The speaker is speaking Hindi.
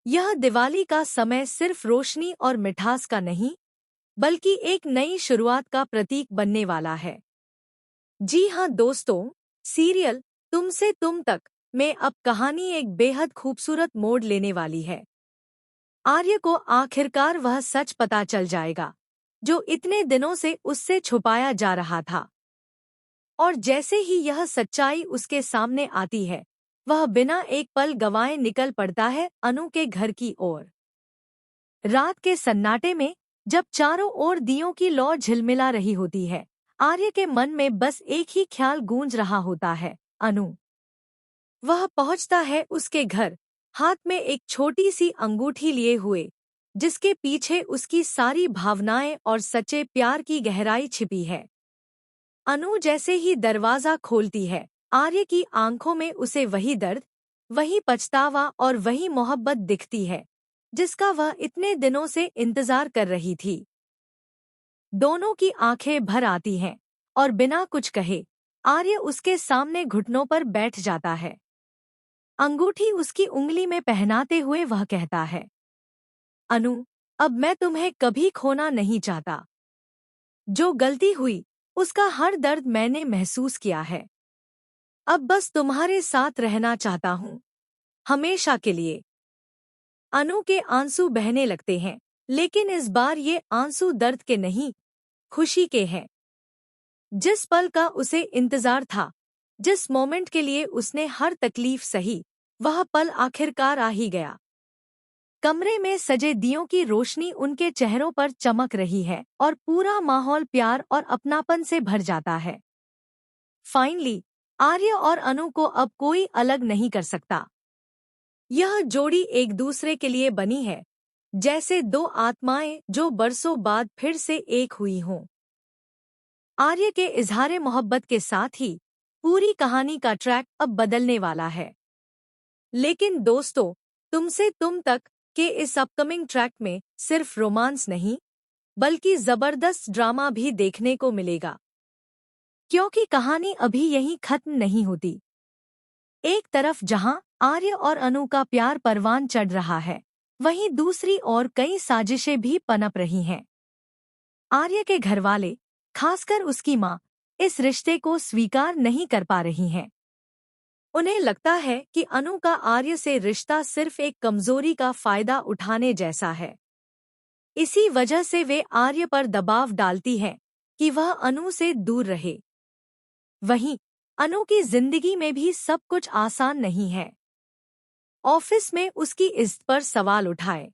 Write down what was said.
यह दिवाली का समय सिर्फ रोशनी और मिठास का नहीं, बल्कि एक नई शुरुआत का प्रतीक बनने वाला है। जी हाँ दोस्तों, सीरियल तुम से तुम तक में अब कहानी एक बेहद खूबसूरत मोड़ लेने वाली है। आर्य को आखिरकार वह सच पता चल जाएगा जो इतने दिनों से उससे छुपाया जा रहा था। और जैसे ही यह सच्चाई उसके सामने आती है, वह बिना एक पल गंवाए निकल पड़ता है अनु के घर की ओर। रात के सन्नाटे में जब चारों ओर दियों की लौ झिलमिला रही होती है, आर्य के मन में बस एक ही ख्याल गूंज रहा होता है, अनु। वह पहुंचता है उसके घर, हाथ में एक छोटी सी अंगूठी लिए हुए, जिसके पीछे उसकी सारी भावनाएं और सच्चे प्यार की गहराई छिपी है। अनु जैसे ही दरवाजा खोलती है, आर्य की आंखों में उसे वही दर्द, वही पछतावा और वही मोहब्बत दिखती है जिसका वह इतने दिनों से इंतजार कर रही थी। दोनों की आंखें भर आती हैं और बिना कुछ कहे आर्य उसके सामने घुटनों पर बैठ जाता है। अंगूठी उसकी उंगली में पहनाते हुए वह कहता है, अनु, अब मैं तुम्हें कभी खोना नहीं चाहता। जो गलती हुई उसका हर दर्द मैंने महसूस किया है। अब बस तुम्हारे साथ रहना चाहता हूँ, हमेशा के लिए। अनु के आंसू बहने लगते हैं, लेकिन इस बार ये आंसू दर्द के नहीं, खुशी के हैं। जिस पल का उसे इंतजार था, जिस मोमेंट के लिए उसने हर तकलीफ सही, वह पल आखिरकार आ ही गया। कमरे में सजे दियों की रोशनी उनके चेहरों पर चमक रही है और पूरा माहौल प्यार और अपनापन से भर जाता है। फाइनली, आर्य और अनु को अब कोई अलग नहीं कर सकता। यह जोड़ी एक दूसरे के लिए बनी है, जैसे दो आत्माएं जो बरसों बाद फिर से एक हुई हों। आर्य के इजहारे मोहब्बत के साथ ही पूरी कहानी का ट्रैक अब बदलने वाला है। लेकिन दोस्तों, तुमसे तुम तक के इस अपकमिंग ट्रैक में सिर्फ रोमांस नहीं, बल्कि जबरदस्त ड्रामा भी देखने को मिलेगा। क्योंकि कहानी अभी यहीं खत्म नहीं होती। एक तरफ जहां आर्य और अनु का प्यार परवान चढ़ रहा है, वहीं दूसरी ओर कई साजिशें भी पनप रही हैं। आर्य के घरवाले, खासकर उसकी माँ, इस रिश्ते को स्वीकार नहीं कर पा रही हैं। उन्हें लगता है कि अनु का आर्य से रिश्ता सिर्फ एक कमजोरी का फायदा उठाने जैसा है। इसी वजह से वे आर्य पर दबाव डालती हैं कि वह अनु से दूर रहे। वहीं अनु की जिंदगी में भी सब कुछ आसान नहीं है। ऑफिस में उसकी इज्जत पर सवाल उठाए,